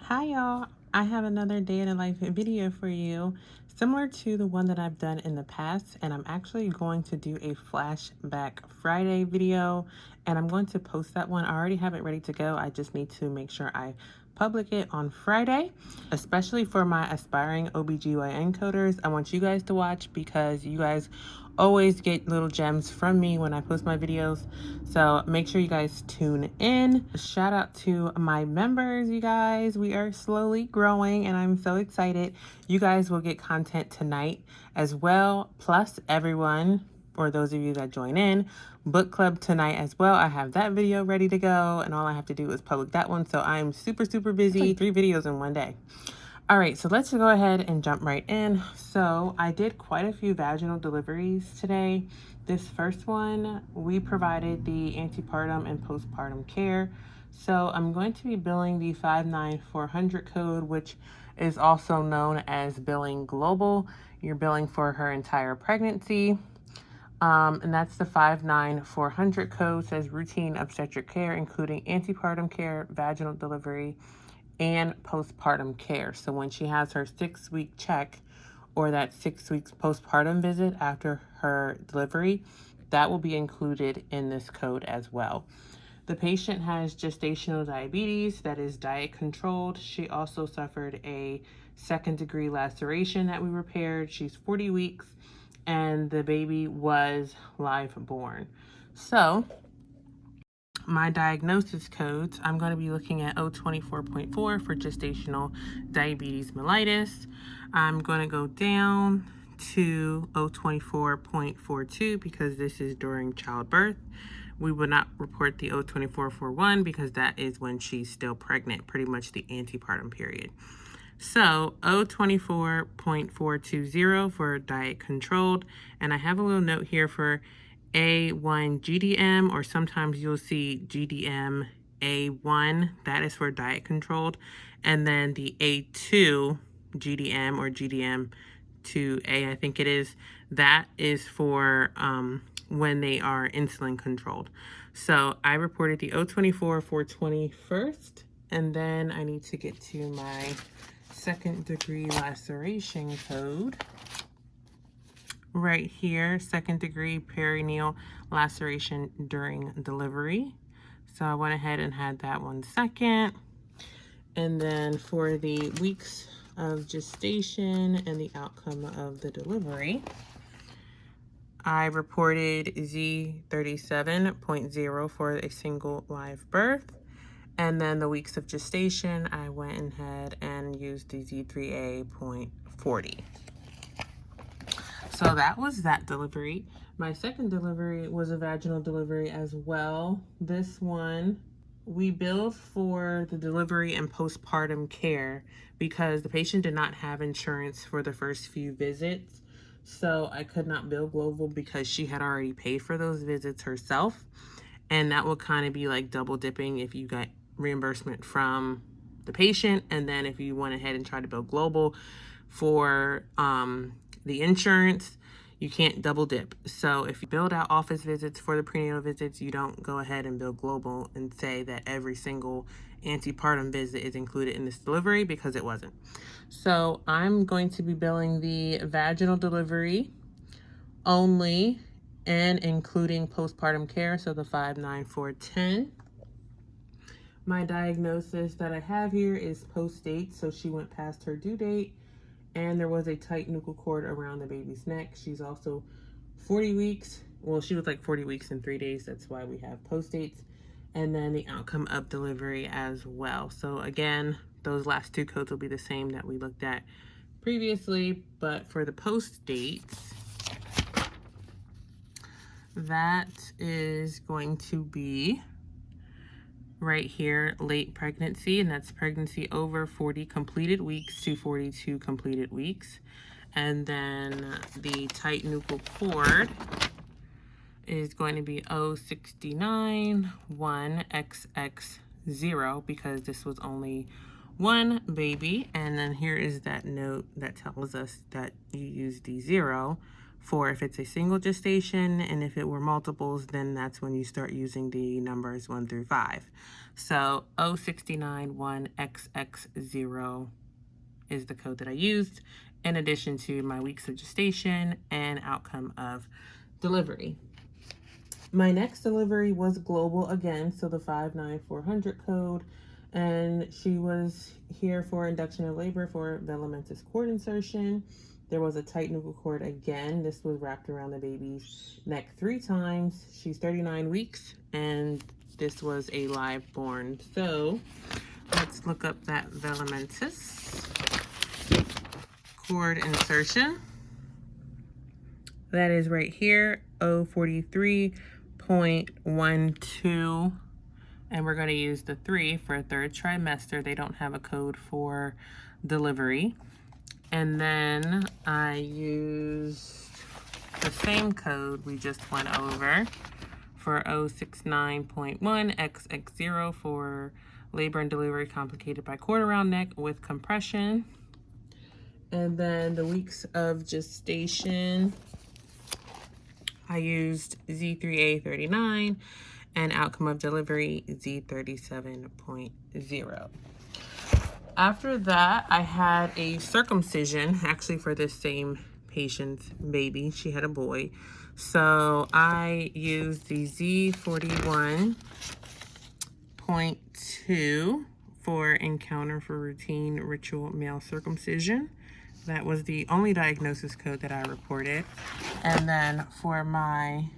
Hi y'all, I have another day in the life video for you, similar to the one that I've done in the past, and I'm actually going to do a flashback Friday video, and I'm going to post that one. I already have it ready to go. I just need to make sure I public it on Friday, especially for my aspiring OBGYN coders. I want you guys to watch because you guys always get little gems from me when I post my videos. So make sure you guys tune in. Shout out to my members, you guys. We are slowly growing and I'm so excited. You guys will get content tonight as well. Plus everyone, or those of you that join in, book club tonight as well. I have that video ready to go and all I have to do is public that one. So I'm super busy. Like 3 videos in one day. All right, so let's go ahead and jump right in. So I did quite a few vaginal deliveries today. This first one, we provided the antepartum and postpartum care. So I'm going to be billing the 59400 code, which is also known as billing global. You're billing for her entire pregnancy. And that's the 59400 code. Says routine obstetric care, including antepartum care, vaginal delivery, and postpartum care. So when she has her 6-week check or that 6 weeks postpartum visit after her delivery, that will be included in this code as well. The patient has gestational diabetes that is diet controlled. She also suffered a 2nd-degree laceration that we repaired. She's 40 weeks and the baby was live born. So my diagnosis codes, I'm going to be looking at O24.4 for gestational diabetes mellitus. I'm going to go down to O24.42 because this is during childbirth. We would not report the O24.41 because that is when she's still pregnant, pretty much the antepartum period. So O24.420 for diet controlled, and I have a little note here for A1 GDM, or sometimes you'll see GDM A1, that is for diet controlled, and then the A2 GDM or GDM 2A, I think it is, that is for when they are insulin controlled. So I reported the O24.420 first, and then I need to get to my 2nd-degree laceration code. Right here, 2nd-degree perineal laceration during delivery. So I went ahead and had that one second. And then for the weeks of gestation and the outcome of the delivery, I reported Z37.0 for a single live birth. And then the weeks of gestation, I went ahead and used the Z3A.40. So that was that delivery. My second delivery was a vaginal delivery as well. This one, we billed for the delivery and postpartum care because the patient did not have insurance for the first few visits. So I could not bill global because she had already paid for those visits herself. And that would kind of be like double dipping if you got reimbursement from the patient, and then if you went ahead and tried to bill global for the insurance, you can't double dip. So if you build out office visits for the prenatal visits, you don't go ahead and bill global and say that every single antepartum visit is included in this delivery, because it wasn't. So I'm going to be billing the vaginal delivery only and including postpartum care, so the 59410. My diagnosis that I have here is post-date, so she went past her due date, and there was a tight nuchal cord around the baby's neck. She's also 40 weeks. Well, she was like 40 weeks and 3 days. That's why we have post-dates. And then the outcome of delivery as well. So again, those last two codes will be the same that we looked at previously, but for the post-dates, that is going to be right here, late pregnancy, and that's pregnancy over 40 completed weeks to 42 completed weeks. And then the tight nuchal cord is going to be O69-1XX0 because this was only one baby. And then here is that note that tells us that you use the 0 for if it's a single gestation, and if it were multiples, then that's when you start using the numbers 1 through 5. So 0691XX0 is the code that I used, in addition to my weeks of gestation and outcome of delivery. My next delivery was global again, so the 59400 code, and she was here for induction of labor for velamentous cord insertion. There was a tight nuchal cord again. This was wrapped around the baby's neck 3 times. She's 39 weeks, and this was a live born. So let's look up that velamentous cord insertion. That is right here, 043.12, and we're going to use the 3 for a 3rd trimester. They don't have a code for delivery. And then I used the same code we just went over for 069.1XX0 for labor and delivery complicated by cord around neck with compression. And then the weeks of gestation, I used Z3A39 and outcome of delivery Z37.0. After that, I had a circumcision, actually for this same patient's baby. She had a boy. So I used the Z41.2 for encounter for routine ritual male circumcision. That was the only diagnosis code that I reported. And then for my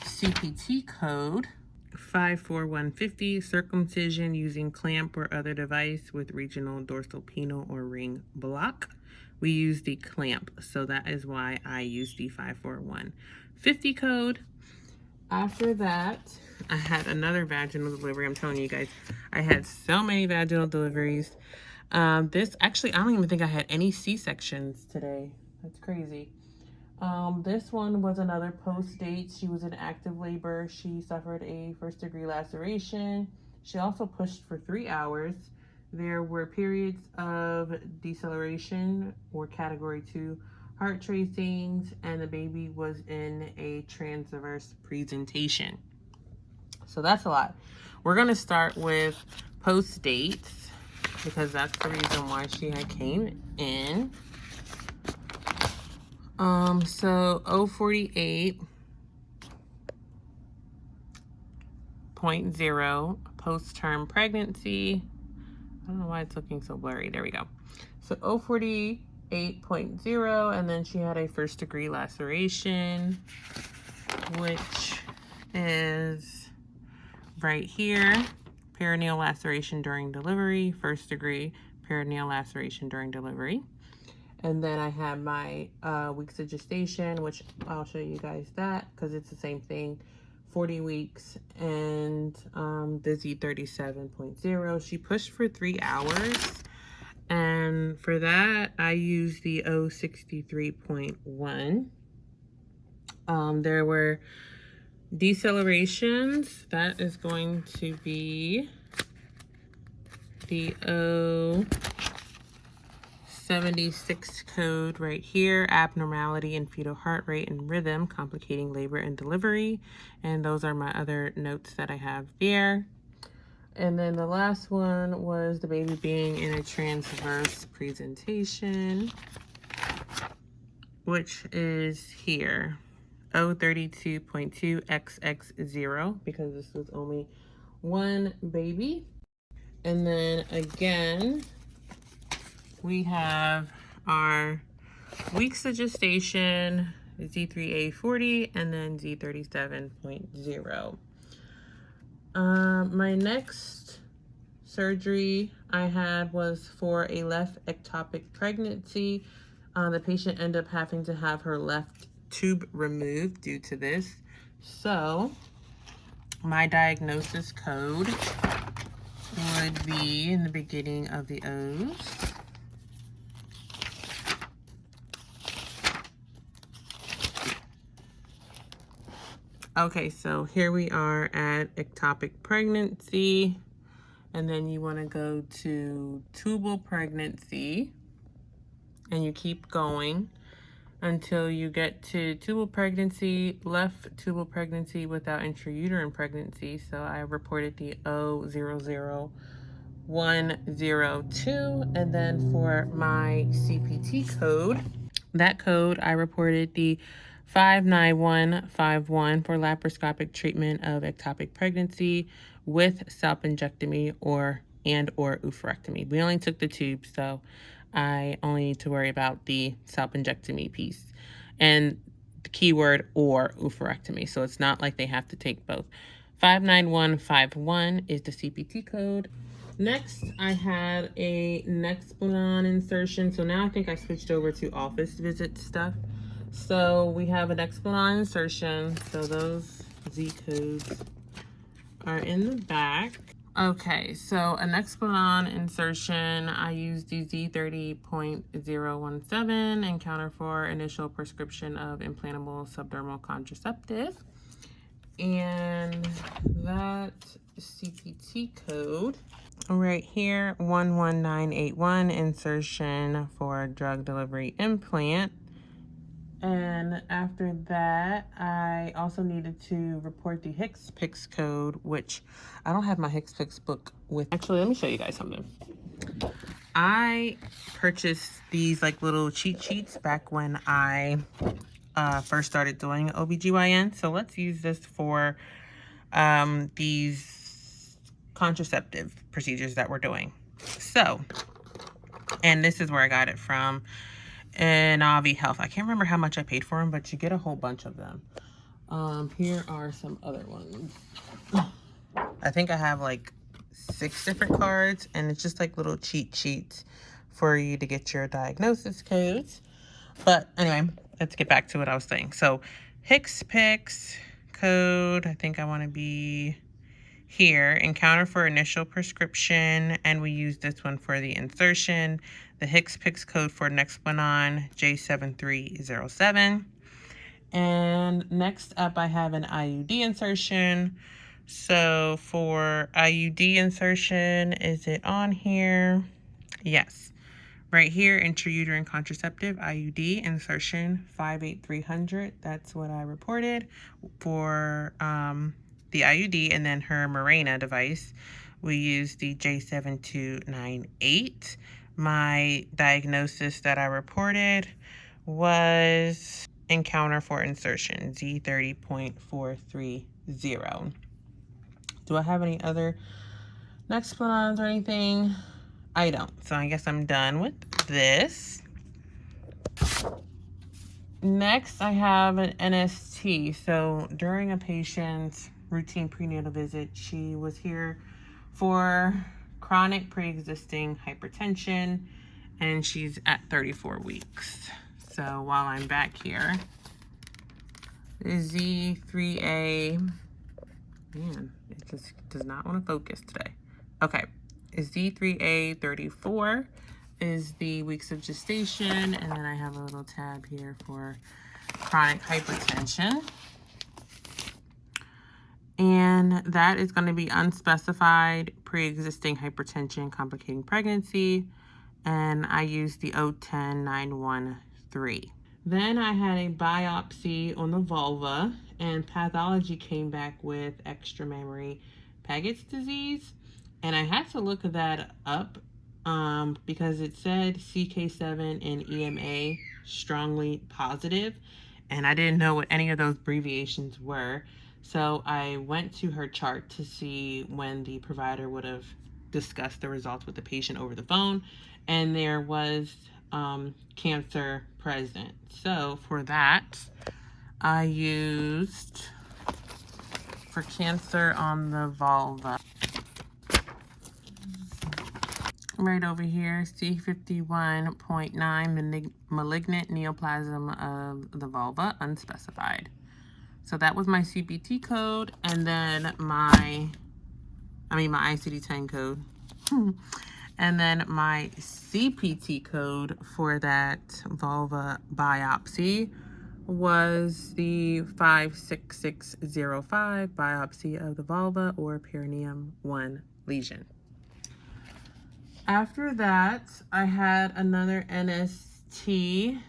CPT code, 54150, circumcision using clamp or other device with regional dorsal penal or ring block. We use the clamp, so that is why I use the 54150 code. After that, I had another vaginal delivery. I'm telling you guys, I had so many vaginal deliveries. This actually, I don't even think I had any C-sections today. That's crazy. This one was another post-date. She was in active labor. She suffered a 1st-degree laceration. She also pushed for 3 hours. There were periods of deceleration or category 2 heart tracings, and the baby was in a transverse presentation. So that's a lot. We're going to start with post-dates because that's the reason why she had came in. So 048.0 post-term pregnancy. I don't know why it's looking so blurry. There we go. So 048.0, and then she had a 1st-degree laceration, which is right here. Perineal laceration during delivery, 1st-degree perineal laceration during delivery. And then I had my weeks of gestation, which I'll show you guys that because it's the same thing, 40 weeks, and the Z37.0. She pushed for 3 hours, and for that, I used the 063.1. There were decelerations. That is going to be the 076 code right here, abnormality in fetal heart rate and rhythm, complicating labor and delivery. And those are my other notes that I have there. And then the last one was the baby being in a transverse presentation, which is here, 032.2XX0, because this was only one baby. And then again, we have our weeks of gestation, Z3A40, and then Z37.0. My next surgery I had was for a left ectopic pregnancy. The patient ended up having to have her left tube removed due to this. So my diagnosis code would be in the beginning of the O's. Okay, so here we are at ectopic pregnancy, and then you want to go to tubal pregnancy, and you keep going until you get to tubal pregnancy, left tubal pregnancy without intrauterine pregnancy. So I reported the 000102. And then for my CPT code, that code I reported the 59151 for laparoscopic treatment of ectopic pregnancy with salpingectomy or oophorectomy. We only took the tube, so I only need to worry about the salpingectomy piece and the keyword or oophorectomy. So it's not like they have to take both. 59151 is the CPT code. Next, I had a Nexplanon insertion. So now I think I switched over to office visit stuff. So we have a Nexplanon insertion. So those Z codes are in the back. Okay, so a Nexplanon insertion, I used the Z30.017 and counter for initial prescription of implantable subdermal contraceptive. And that CPT code right here, 11981, insertion for drug delivery implant. And after that, I also needed to report the HCPCS code, which I don't have my HCPCS book with. Actually, let me show you guys something. I purchased these like little cheat sheets back when I first started doing OBGYN. So let's use this for these contraceptive procedures that we're doing. So, and this is where I got it from. And Navi Health. I can't remember how much I paid for them, but you get a whole bunch of them. Here are some other ones. I think I have like 6 different cards, and it's just like little cheat sheets for you to get your diagnosis codes. But anyway, let's get back to what I was saying. So HCPCS code, I think I want to be here, encounter for initial prescription, and we use this one for the insertion. The HCPCS code for Nexplanon, J7307. And next up, I have an IUD insertion. So for IUD insertion, is it on here? Yes. Right here, intrauterine contraceptive IUD insertion 58300. That's what I reported for the IUD. And then her Mirena device, we use the J7298. My diagnosis that I reported was encounter for insertion, Z30.430. Do I have any other Nexplanons or anything? I don't. So I guess I'm done with this. Next, I have an NST. So during a patient's routine prenatal visit, she was here for chronic pre-existing hypertension, and she's at 34 weeks. So while I'm back here, Z3A, man, it just does not want to focus today. Okay, Z3A34 is the weeks of gestation, and then I have a little tab here for chronic hypertension. And that is going to be unspecified pre-existing hypertension complicating pregnancy. And I used the 010913. Then I had a biopsy on the vulva, and pathology came back with extramammary Paget's disease. And I had to look that up because it said CK7 and EMA strongly positive. And I didn't know what any of those abbreviations were. So I went to her chart to see when the provider would have discussed the results with the patient over the phone, and there was cancer present. So for that, I used, for cancer on the vulva, right over here, C51.9 malignant neoplasm of the vulva, unspecified. So that was my CPT code, and then my ICD-10 code. And then my CPT code for that vulva biopsy was the 56605, biopsy of the vulva or perineum 1 lesion. After that, I had another NST,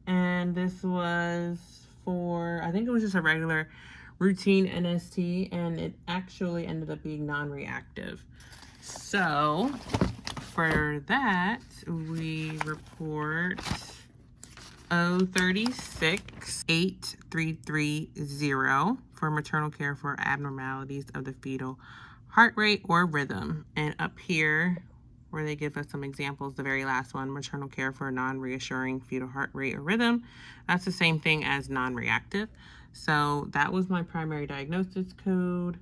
And this was for, I think it was just a regular routine NST, and it actually ended up being non-reactive. So for that, we report 036-8330 for maternal care for abnormalities of the fetal heart rate or rhythm. And up here, where they give us some examples, the very last one, maternal care for non-reassuring fetal heart rate or rhythm, that's the same thing as non-reactive. So that was my primary diagnosis code.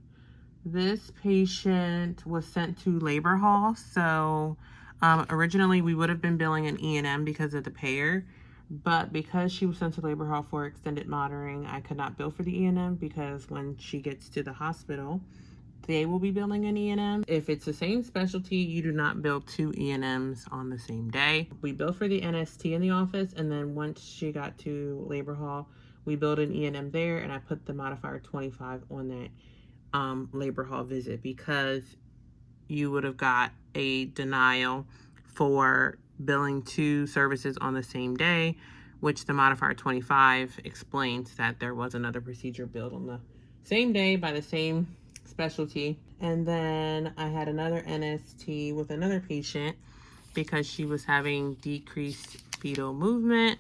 This patient was sent to labor hall. So originally we would have been billing an E&M because of the payer, but because she was sent to labor hall for extended monitoring, I could not bill for the E&M because when she gets to the hospital, they will be billing an E&M. If it's the same specialty, you do not bill 2 E&Ms on the same day. We bill for the NST in the office, and then once she got to labor hall, we billed an E&M there, and I put the modifier 25 on that labor hall visit because you would have got a denial for billing 2 services on the same day, which the modifier 25 explains that there was another procedure billed on the same day by the same specialty. And then I had another NST with another patient because she was having decreased fetal movement,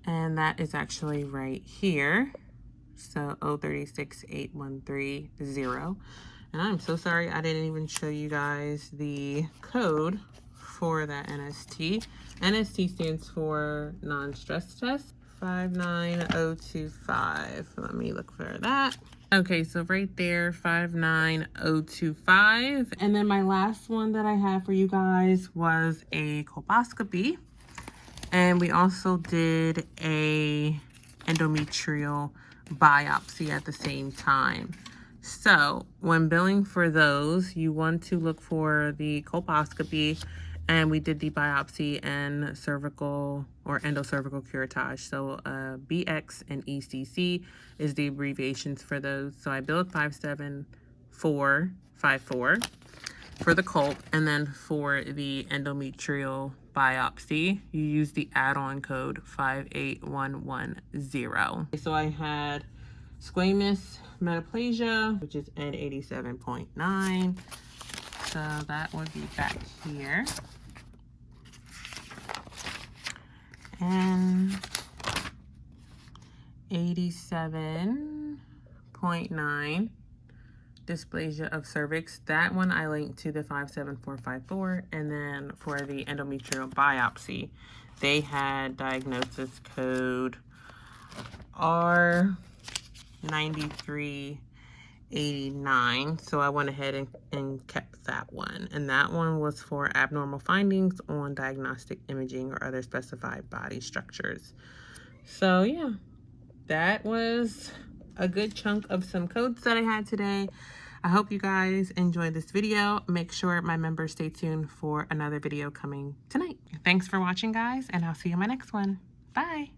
and that is actually right here. So 036-8130. And I'm so sorry I didn't even show you guys the code for that NST. NST stands for non-stress test, 59025. Let me look for that. Okay, so right there, 59025. And then my last one that I have for you guys was a colposcopy. And we also did a endometrial biopsy at the same time. So when billing for those, you want to look for the colposcopy, and we did the biopsy and cervical or endocervical curettage. So BX and ECC is the abbreviations for those. So I billed 57454 for the colp, and then for the endometrial biopsy, you use the add-on code 58110. So I had squamous metaplasia, which is N87.9. So that would be back here. And 87.9 dysplasia of cervix. That one I linked to the 57454. And then for the endometrial biopsy, they had diagnosis code R9389. So I went ahead and kept that one. And that one was for abnormal findings on diagnostic imaging or other specified body structures. So yeah, that was a good chunk of some codes that I had today. I hope you guys enjoyed this video. Make sure my members stay tuned for another video coming tonight. Thanks for watching, guys, and I'll see you in my next one. Bye.